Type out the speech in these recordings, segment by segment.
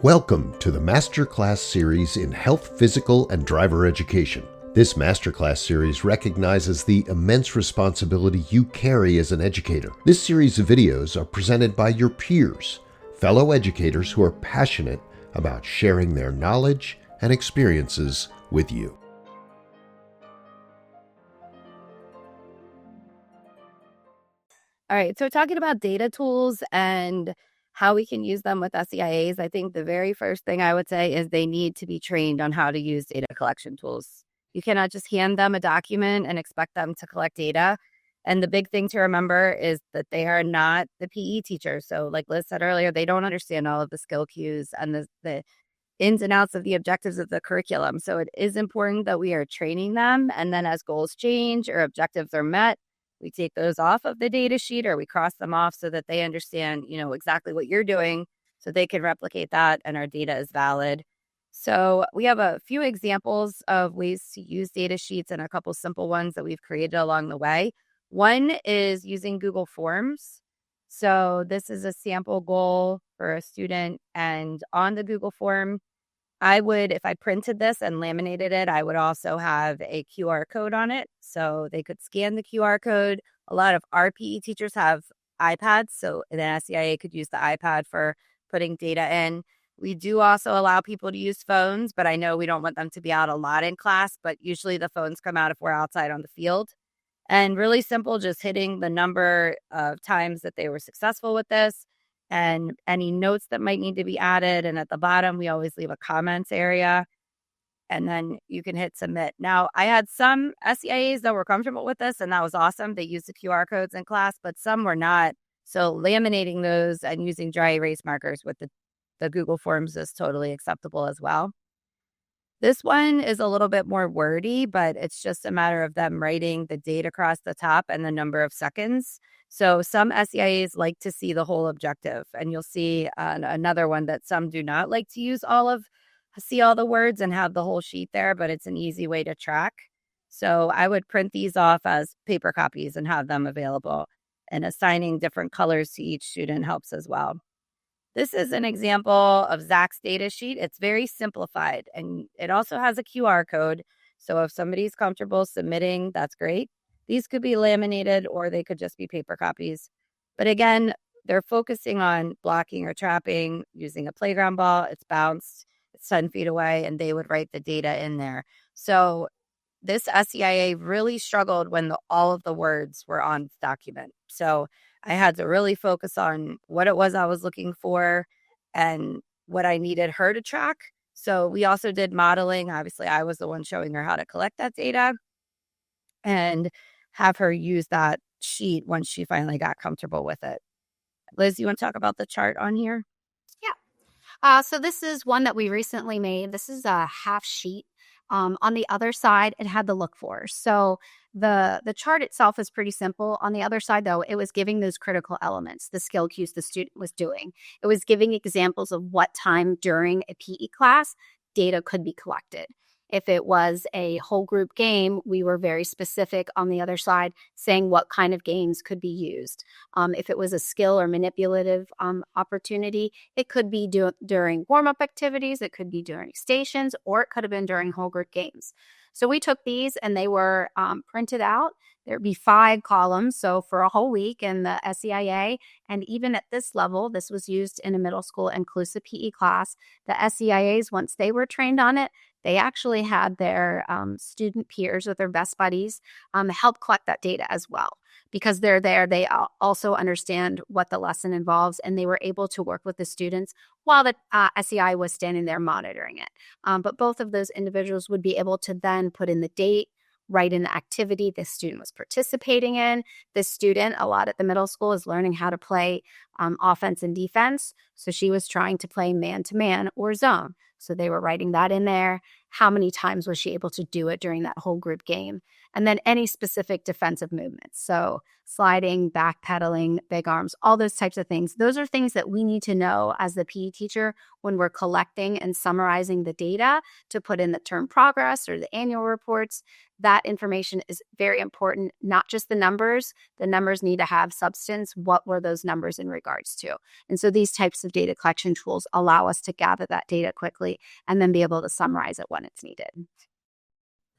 Welcome to the Masterclass series in Health, Physical, and Driver Education. This Masterclass series recognizes the immense responsibility you carry as an educator. This series of videos are presented by your peers, fellow educators who are passionate about sharing their knowledge and experiences with you. All right, so talking about data tools and how we can use them with SEIAs, I think the very first thing I would say is they need to be trained on how to use data collection tools. You cannot just hand them a document and expect them to collect data. And the big thing to remember is that they are not the PE teacher. So like Liz said earlier, they don't understand all of the skill cues and the ins and outs of the objectives of the curriculum. So it is important that we are training them. And then as goals change or objectives are met, we take those off of the data sheet or we cross them off so that they understand, exactly what you're doing so they can replicate that and our data is valid. So we have a few examples of ways to use data sheets and a couple simple ones that we've created along the way. One is using Google Forms. So this is a sample goal for a student, and on the Google form, if I printed this and laminated it, I would also have a QR code on it. So they could scan the QR code. A lot of our PE teachers have iPads, so the SEIA could use the iPad for putting data in. We do also allow people to use phones, but I know we don't want them to be out a lot in class, but usually the phones come out if we're outside on the field. And really simple, just hitting the number of times that they were successful with this and any notes that might need to be added. And at the bottom, we always leave a comments area. And then you can hit submit. Now, I had some SEIAs that were comfortable with this, and that was awesome. They used the QR codes in class, but some were not. So laminating those and using dry erase markers with the Google Forms is totally acceptable as well. This one is a little bit more wordy, but it's just a matter of them writing the date across the top and the number of seconds. So some SEIAs like to see the whole objective, and you'll see another one that some do not like to see all the words and have the whole sheet there, but it's an easy way to track. So I would print these off as paper copies and have them available, and assigning different colors to each student helps as well. This is an example of Zach's data sheet. It's very simplified, and it also has a QR code. So if somebody's comfortable submitting, that's great. These could be laminated or they could just be paper copies. But again, they're focusing on blocking or trapping using a playground ball. It's bounced, it's 10 feet away, and they would write the data in there. So this SEIA really struggled when all of the words were on the document. So I had to really focus on what it was I was looking for and what I needed her to track. So we also did modeling. Obviously, I was the one showing her how to collect that data and have her use that sheet once she finally got comfortable with it. Liz, you want to talk about the chart on here? Yeah. So this is one that we recently made. This is a half sheet. On the other side, it had the look for. So the chart itself is pretty simple. On the other side, though, it was giving those critical elements, the skill cues the student was doing. It was giving examples of what time during a PE class data could be collected. If it was a whole group game, we were very specific on the other side, saying what kind of games could be used. If it was a skill or manipulative opportunity, it could be during warm-up activities, it could be during stations, or it could have been during whole group games. So we took these and they were printed out. There'd be 5 columns, so for a whole week in the SEIA. And even at this level, this was used in a middle school inclusive PE class. The SEIAs, once they were trained on it, they actually had their student peers or their best buddies help collect that data as well. Because they're there, they also understand what the lesson involves, and they were able to work with the students while the SEI was standing there monitoring it. But both of those individuals would be able to then put in the date, write in the activity the student was participating in. This student, a lot at the middle school, is learning how to play offense and defense. So she was trying to play man-to-man or zone. So they were writing that in there. how many times was she able to do it during that whole group game, and then any specific defensive movements. So sliding, backpedaling, big arms, all those types of things. Those are things that we need to know as the PE teacher when we're collecting and summarizing the data to put in the term progress or the annual reports. That information is very important, not just the numbers. The numbers need to have substance. What were those numbers in regards to? And so these types of data collection tools allow us to gather that data quickly and then be able to summarize it when it's needed.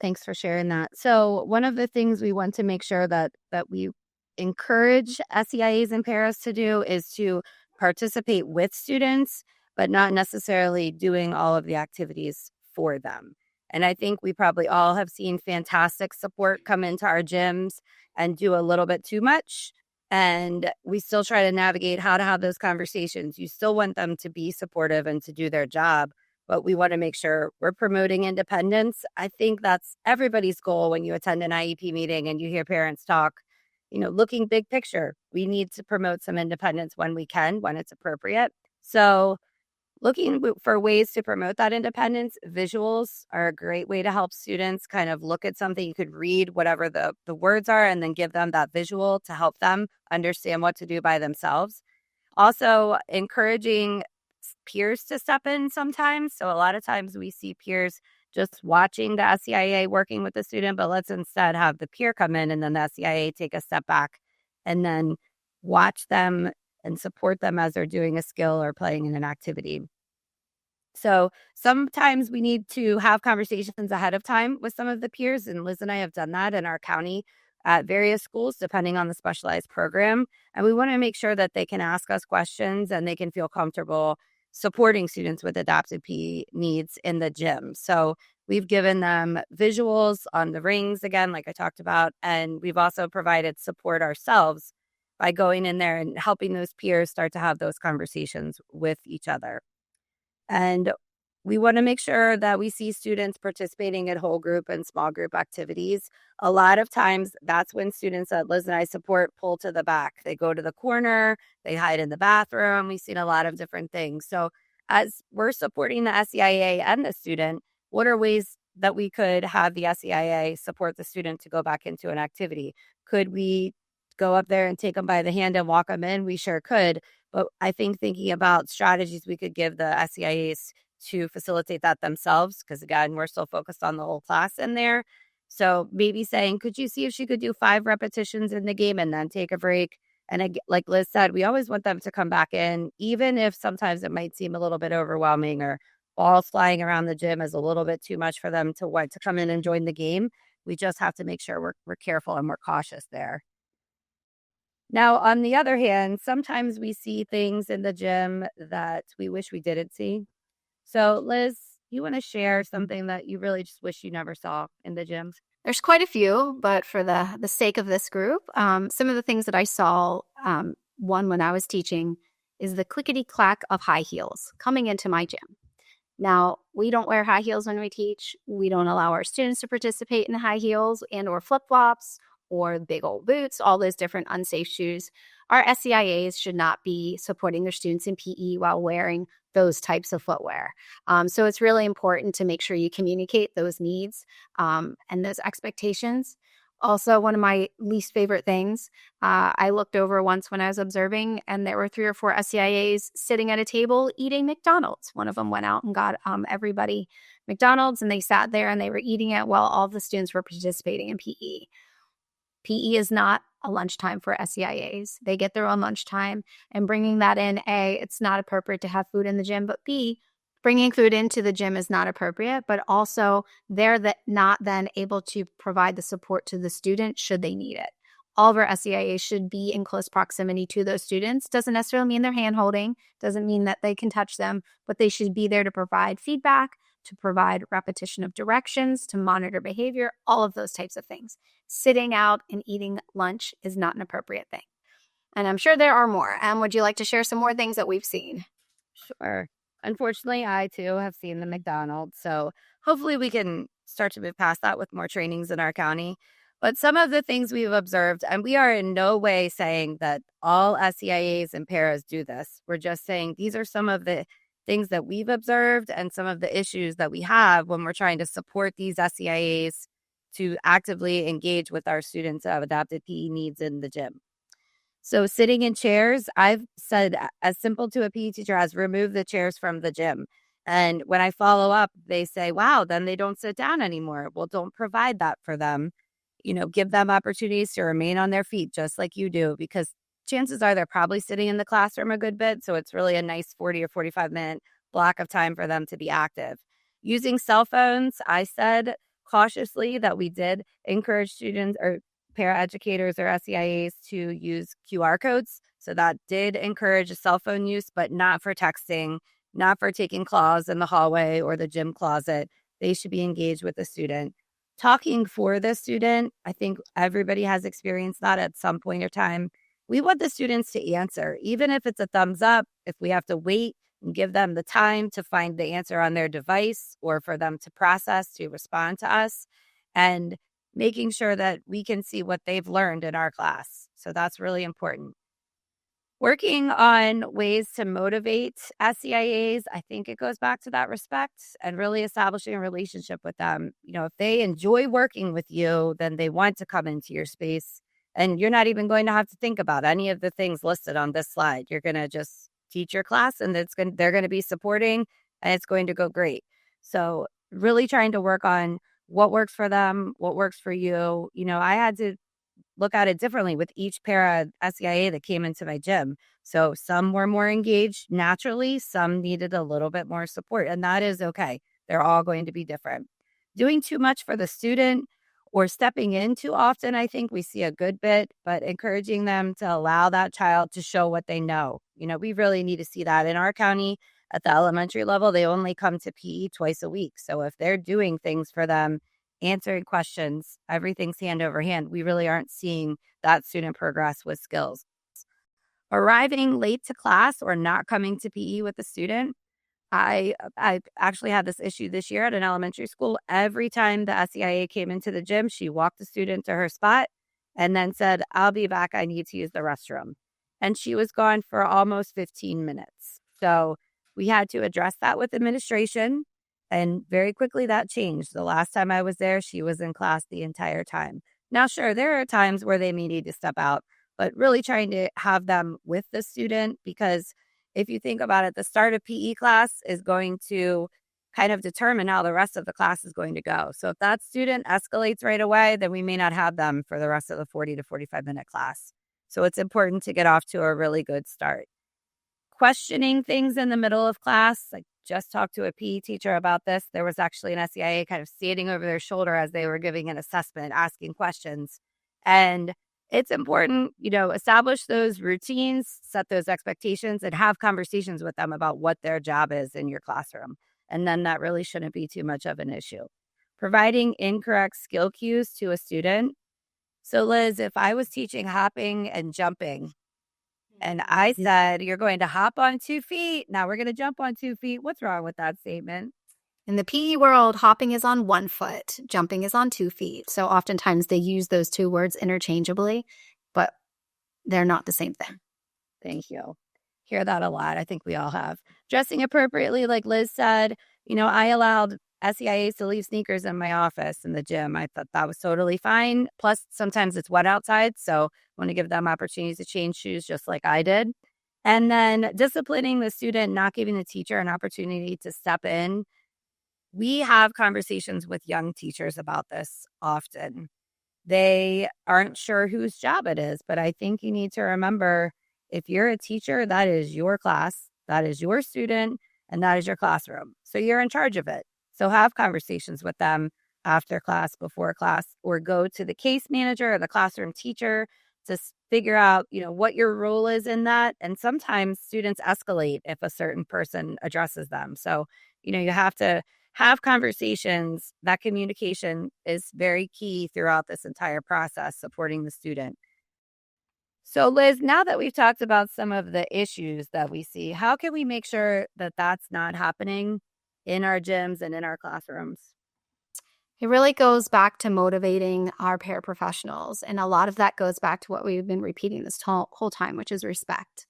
Thanks for sharing that. So one of the things we want to make sure that we encourage SEIAs and paras to do is to participate with students, but not necessarily doing all of the activities for them. And I think we probably all have seen fantastic support come into our gyms and do a little bit too much. And we still try to navigate how to have those conversations. You still want them to be supportive and to do their job, but we want to make sure we're promoting independence. I think that's everybody's goal when you attend an IEP meeting and you hear parents talk, looking big picture. We need to promote some independence when we can, when it's appropriate. So looking for ways to promote that independence, visuals are a great way to help students kind of look at something. You could read whatever the words are and then give them that visual to help them understand what to do by themselves. Also, encouraging peers to step in sometimes. So a lot of times we see peers just watching the SEIA working with the student, but let's instead have the peer come in and then the SEIA take a step back and then watch them and support them as they're doing a skill or playing in an activity. So sometimes we need to have conversations ahead of time with some of the peers, and Liz and I have done that in our county at various schools, depending on the specialized program. And we want to make sure that they can ask us questions and they can feel comfortable supporting students with adaptive PE needs in the gym. So we've given them visuals on the rings, again, like I talked about, and we've also provided support ourselves by going in there and helping those peers start to have those conversations with each other. And we want to make sure that we see students participating in whole group and small group activities. A lot of times, that's when students that Liz and I support pull to the back. They go to the corner, they hide in the bathroom. We've seen a lot of different things. So as we're supporting the SEIA and the student, what are ways that we could have the SEIA support the student to go back into an activity? Could we go up there and take them by the hand and walk them in? We sure could. But I think thinking about strategies we could give the SEIAs to facilitate that themselves, because again, we're still focused on the whole class in there. So maybe saying, could you see if she could do 5 repetitions in the game and then take a break? And like Liz said, we always want them to come back in, even if sometimes it might seem a little bit overwhelming or balls flying around the gym is a little bit too much for them to come in and join the game. We just have to make sure we're careful and we're cautious there. Now, on the other hand, sometimes we see things in the gym that we wish we didn't see. So, Liz, you want to share something that you really just wish you never saw in the gyms? There's quite a few, but for the sake of this group, some of the things that I saw, one when I was teaching, is the clickety-clack of high heels coming into my gym. Now, we don't wear high heels when we teach. We don't allow our students to participate in high heels and or flip-flops or big old boots, all those different unsafe shoes. Our SEIAs should not be supporting their students in PE while wearing those types of footwear. So it's really important to make sure you communicate those needs and those expectations. Also, one of my least favorite things, I looked over once when I was observing, and there were 3 or 4 SEIAs sitting at a table eating McDonald's. One of them went out and got everybody McDonald's, and they sat there and they were eating it while all the students were participating in PE. PE is not a lunchtime for SEIAs. They get their own lunchtime, and bringing that in, A, it's not appropriate to have food in the gym, but B, bringing food into the gym is not appropriate, but also they're not then able to provide the support to the student should they need it. All of our SEIAs should be in close proximity to those students. Doesn't necessarily mean they're hand-holding, doesn't mean that they can touch them, but they should be there to provide feedback, to provide repetition of directions, to monitor behavior, all of those types of things. Sitting out and eating lunch is not an appropriate thing. And I'm sure there are more. Would you like to share some more things that we've seen? Sure. Unfortunately, I too have seen the McDonald's. So hopefully we can start to move past that with more trainings in our county. But some of the things we've observed, and we are in no way saying that all SEIAs and paras do this. We're just saying these are some of the things that we've observed and some of the issues that we have when we're trying to support these SEIAs to actively engage with our students who have adapted PE needs in the gym. So sitting in chairs, I've said as simple to a PE teacher as remove the chairs from the gym. And when I follow up, they say, wow, then they don't sit down anymore. Well, don't provide that for them. Give them opportunities to remain on their feet just like you do, because chances are they're probably sitting in the classroom a good bit. So it's really a nice 40 or 45-minute block of time for them to be active. Using cell phones, I said cautiously that we did encourage students or paraeducators or SEIAs to use QR codes. So that did encourage a cell phone use, but not for texting, not for taking claws in the hallway or the gym closet. They should be engaged with the student. Talking for the student, I think everybody has experienced that at some point in time. We want the students to answer, even if it's a thumbs up, if we have to wait and give them the time to find the answer on their device or for them to process, to respond to us, and making sure that we can see what they've learned in our class. So that's really important. Working on ways to motivate SEIAs, I think it goes back to that respect and really establishing a relationship with them. If they enjoy working with you, then they want to come into your space. And you're not even going to have to think about any of the things listed on this slide. You're going to just teach your class and they're going to be supporting and it's going to go great. So really trying to work on what works for them, what works for you. I had to look at it differently with each para SEIA that came into my gym. So some were more engaged naturally, some needed a little bit more support, and that is okay. They're all going to be different. Doing too much for the student or stepping in too often, I think we see a good bit, but encouraging them to allow that child to show what they know. We really need to see that in our county. At the elementary level, they only come to PE twice a week. So if they're doing things for them, answering questions, everything's hand over hand, we really aren't seeing that student progress with skills. Arriving late to class or not coming to PE with the student. I actually had this issue this year at an elementary school. Every time the SEIA came into the gym, she walked the student to her spot and then said, I'll be back. I need to use the restroom. And she was gone for almost 15 minutes. So we had to address that with administration. And very quickly that changed. The last time I was there, she was in class the entire time. Now, sure, there are times where they may need to step out, but really trying to have them with the student, because if you think about it, the start of PE class is going to kind of determine how the rest of the class is going to go. So if that student escalates right away, then we may not have them for the rest of the 40 to 45-minute class. So it's important to get off to a really good start. Questioning things in the middle of class. I just talked to a PE teacher about this. There was actually an SEIA kind of standing over their shoulder as they were giving an assessment, asking questions. And it's important, establish those routines, set those expectations, and have conversations with them about what their job is in your classroom. And then that really shouldn't be too much of an issue. Providing incorrect skill cues to a student. So Liz, if I was teaching hopping and jumping, and I said, you're going to hop on 2 feet. Now we're going to jump on 2 feet. What's wrong with that statement? In the PE world, hopping is on 1 foot, jumping is on 2 feet. So oftentimes they use those two words interchangeably, but they're not the same thing. Thank you. Hear that a lot. I think we all have. Dressing appropriately, like Liz said, I allowed SEIAs to leave sneakers in my office in the gym. I thought that was totally fine. Plus, sometimes it's wet outside, so I want to give them opportunities to change shoes just like I did. And then disciplining the student, not giving the teacher an opportunity to step in. We have conversations with young teachers about this often. They aren't sure whose job it is, but I think you need to remember, if you're a teacher, that is your class, that is your student, and that is your classroom. So you're in charge of it. So have conversations with them after class, before class, or go to the case manager or the classroom teacher to figure out, what your role is in that. And sometimes students escalate if a certain person addresses them. So, you have to have conversations. That communication is very key throughout this entire process, supporting the student. So Liz, now that we've talked about some of the issues that we see, how can we make sure that that's not happening in our gyms and in our classrooms? It really goes back to motivating our paraprofessionals. And a lot of that goes back to what we've been repeating this whole time, which is respect.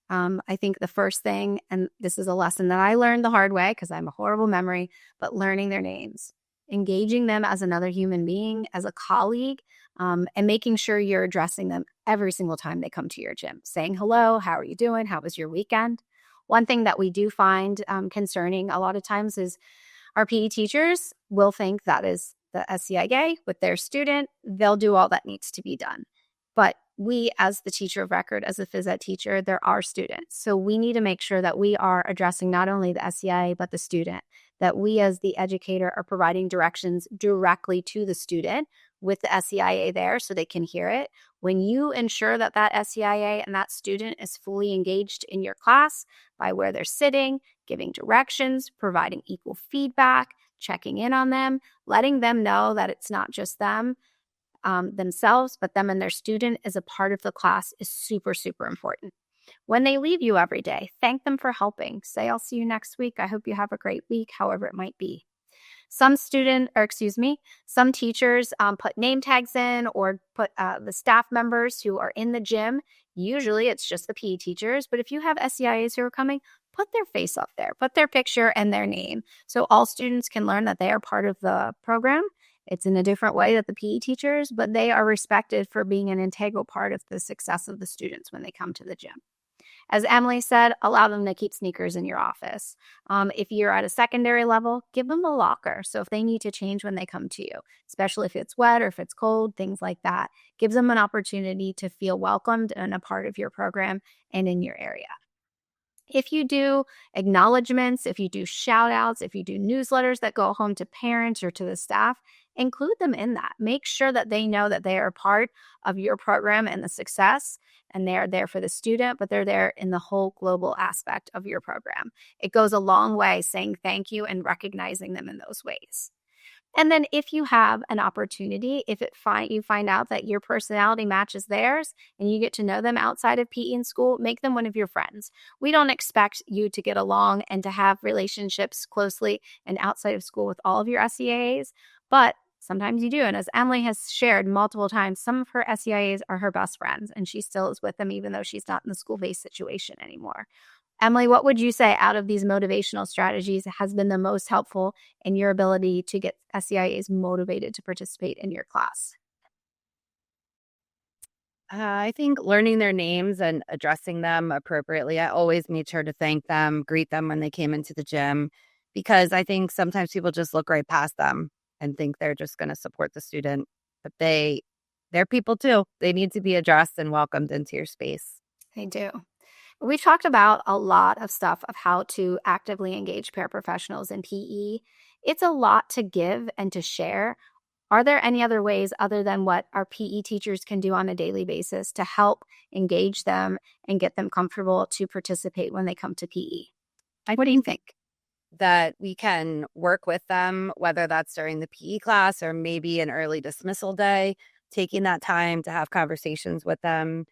I think the first thing, and this is a lesson that I learned the hard way because I'm a horrible memory, but learning their names, engaging them as another human being, as a colleague, and making sure you're addressing them every single time they come to your gym, saying hello, how are you doing? How was your weekend? One thing that we do find concerning a lot of times is our PE teachers will think that is the SCIA with their student. They'll do all that needs to be done. But we, as the teacher of record, as a phys ed teacher, they're our students. So we need to make sure that we are addressing not only the SCIA, but the student, that we as the educator are providing directions directly to the student with the SCIA there so they can hear it. When you ensure that that SCIA and that student is fully engaged in your class by where they're sitting, giving directions, providing equal feedback, checking in on them, letting them know that it's not just them, themselves, but them and their student as a part of the class is super, super important. When they leave you every day, thank them for helping. Say, I'll see you next week. I hope you have a great week, however it might be. Some teachers put name tags in or put the staff members who are in the gym. Usually it's just the PE teachers, but if you have SCIAs who are coming, put their face up there, put their picture and their name. So all students can learn that they are part of the program. It's in a different way that the PE teachers, but they are respected for being an integral part of the success of the students when they come to the gym. As Emily said, allow them to keep sneakers in your office. If you're at a secondary level, give them a locker. So if they need to change when they come to you, especially if it's wet or if it's cold, things like that, gives them an opportunity to feel welcomed and a part of your program and in your area. If you do acknowledgments, if you do shout outs, if you do newsletters that go home to parents or to the staff, include them in that. Make sure that they know that they are part of your program and the success, and they are there for the student, but they're there in the whole global aspect of your program. It goes a long way saying thank you and recognizing them in those ways. And then if you have an opportunity, if you find out that your personality matches theirs and you get to know them outside of PE in school, make them one of your friends. We don't expect you to get along and to have relationships closely and outside of school with all of your SEAs, but sometimes you do. And as Emily has shared multiple times, some of her SEIAs are her best friends, and she still is with them even though she's not in the school-based situation anymore. Emily, what would you say out of these motivational strategies has been the most helpful in your ability to get SEIAs motivated to participate in your class? I think learning their names and addressing them appropriately. I always made sure to thank them, greet them when they came into the gym, because I think sometimes people just look right past them and think they're just going to support the student. But they're people too. They need to be addressed and welcomed into your space. They do. We've talked about a lot of stuff of how to actively engage paraprofessionals in PE. It's a lot to give and to share. Are there any other ways other than what our PE teachers can do on a daily basis to help engage them and get them comfortable to participate when they come to PE? What do you think? That we can work with them, whether that's during the PE class or maybe an early dismissal day, taking that time to have conversations with them,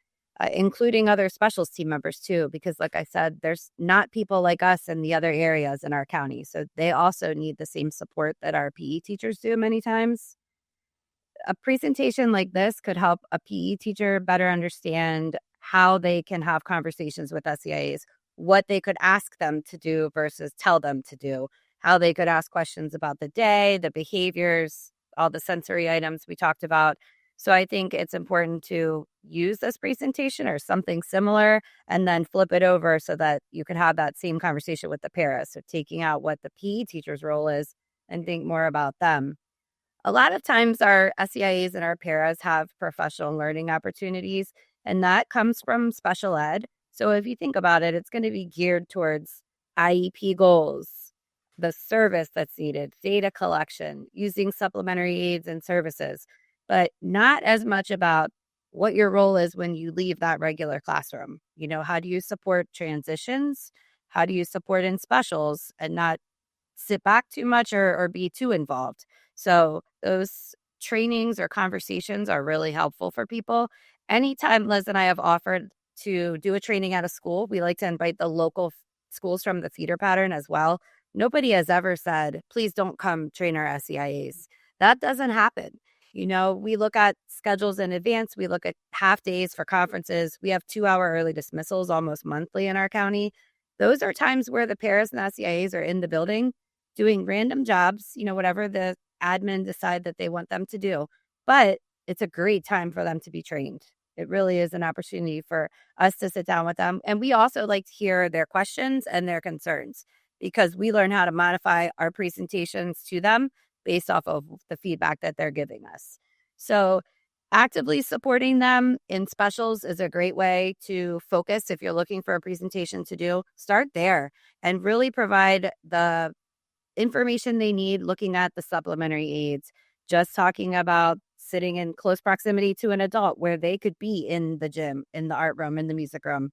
including other specials team members too, because like I said, there's not people like us in the other areas in our county. So they also need the same support that our PE teachers do many times. A presentation like this could help a PE teacher better understand how they can have conversations with SEIAs, what they could ask them to do versus tell them to do, how they could ask questions about the day, the behaviors, all the sensory items we talked about. So I think it's important to use this presentation or something similar and then flip it over so that you can have that same conversation with the para. So taking out what the PE teacher's role is and think more about them. A lot of times our SEIAs and our paras have professional learning opportunities, and that comes from special ed. So if you think about it, it's going to be geared towards IEP goals, the service that's needed, data collection, using supplementary aids and services, but not as much about what your role is when you leave that regular classroom. How do you support transitions? How do you support in specials and not sit back too much or be too involved? So those trainings or conversations are really helpful for people. Anytime Liz and I have offered to do a training at a school, we like to invite the local schools from the feeder pattern as well. Nobody has ever said, please don't come train our SEIAs. That doesn't happen. We look at schedules in advance. We look at half days for conferences. We have 2-hour early dismissals almost monthly in our county. Those are times where the paras and the SEIAs are in the building doing random jobs, whatever the admin decide that they want them to do. But it's a great time for them to be trained. It really is an opportunity for us to sit down with them. And we also like to hear their questions and their concerns because we learn how to modify our presentations to them based off of the feedback that they're giving us. So actively supporting them in specials is a great way to focus. If you're looking for a presentation to do, start there and really provide the information they need, looking at the supplementary aids, just talking about sitting in close proximity to an adult where they could be in the gym, in the art room, in the music room.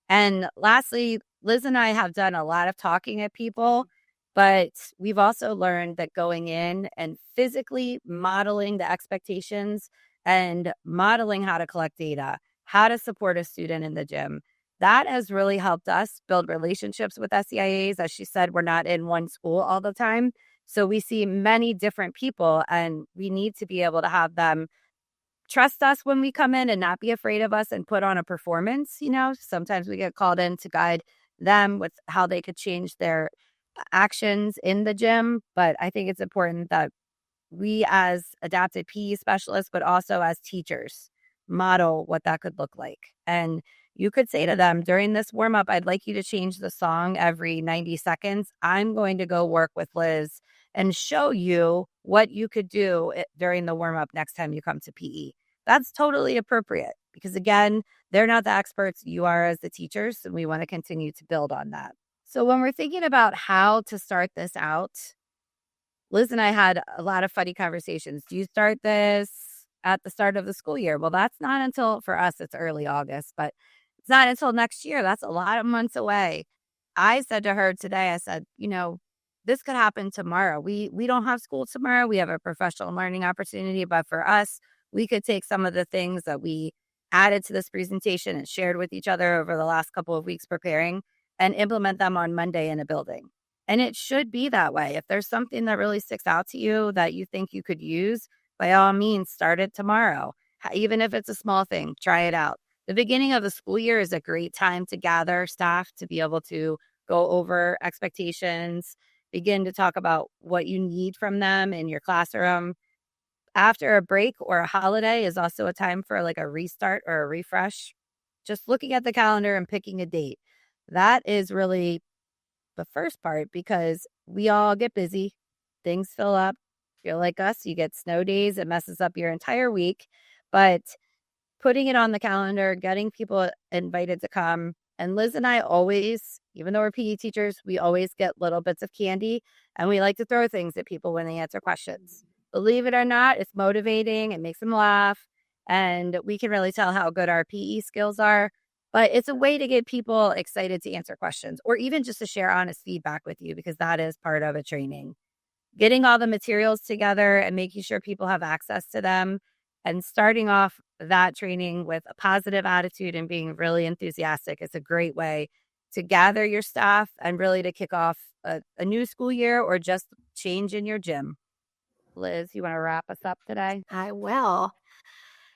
And lastly, Liz and I have done a lot of talking at people, but we've also learned that going in and physically modeling the expectations and modeling how to collect data, how to support a student in the gym, that has really helped us build relationships with SEIAs. As she said, we're not in one school all the time. So we see many different people, and we need to be able to have them trust us when we come in and not be afraid of us and put on a performance. Sometimes we get called in to guide them with how they could change their actions in the gym. But I think it's important that we as adapted PE specialists, but also as teachers, model what that could look like. And you could say to them during this warm up, I'd like you to change the song every 90 seconds. I'm going to go work with Liz and show you what you could do during the warm up next time you come to PE. That's totally appropriate because, again, they're not the experts. You are as the teachers, and we want to continue to build on that. So when we're thinking about how to start this out, Liz and I had a lot of funny conversations. Do you start this at the start of the school year? Well, that's not until, for us, it's early August, but it's not until next year. That's a lot of months away. I said to her today, I said, this could happen tomorrow. We don't have school tomorrow. We have a professional learning opportunity, but for us, we could take some of the things that we added to this presentation and shared with each other over the last couple of weeks preparing and implement them on Monday in a building. And it should be that way. If there's something that really sticks out to you that you think you could use, by all means, start it tomorrow. Even if it's a small thing, try it out. The beginning of the school year is a great time to gather staff to be able to go over expectations, begin to talk about what you need from them in your classroom. After a break or a holiday is also a time for like a restart or a refresh. Just looking at the calendar and picking a date. That is really the first part because we all get busy. Things fill up. If you're like us, you get snow days. It messes up your entire week. But putting it on the calendar, getting people invited to come. And Liz and I always, even though we're PE teachers, we always get little bits of candy and we like to throw things at people when they answer questions. Believe it or not, it's motivating. It makes them laugh. And we can really tell how good our PE skills are. But it's a way to get people excited to answer questions or even just to share honest feedback with you because that is part of a training. Getting all the materials together and making sure people have access to them and starting off that training with a positive attitude and being really enthusiastic is a great way to gather your staff and really to kick off a new school year or just change in your gym. Liz, you want to wrap us up today? I will.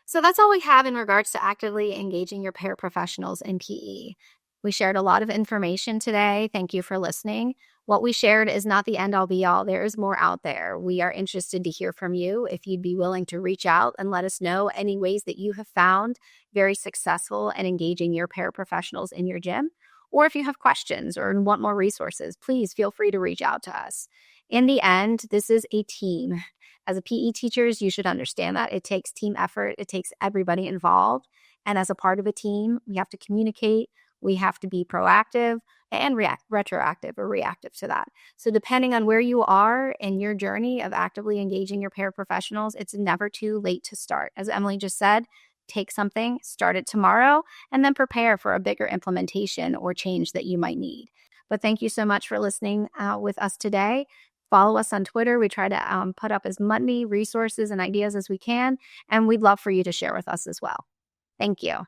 So that's all we have in regards to actively engaging your paraprofessionals in PE. We shared a lot of information today. Thank you for listening. What we shared is not the end all be all. There is more out there. We are interested to hear from you. If you'd be willing to reach out and let us know any ways that you have found very successful in engaging your paraprofessionals in your gym, or if you have questions or want more resources, please feel free to reach out to us. In the end, this is a team. As a PE teachers, you should understand that it takes team effort. It takes everybody involved. And as a part of a team, we have to communicate. We have to be proactive and retroactive or reactive to that. So depending on where you are in your journey of actively engaging your paraprofessionals, it's never too late to start. As Emily just said, take something, start it tomorrow, and then prepare for a bigger implementation or change that you might need. But thank you so much for listening with us today. Follow us on Twitter. We try to put up as many resources and ideas as we can, and we'd love for you to share with us as well. Thank you.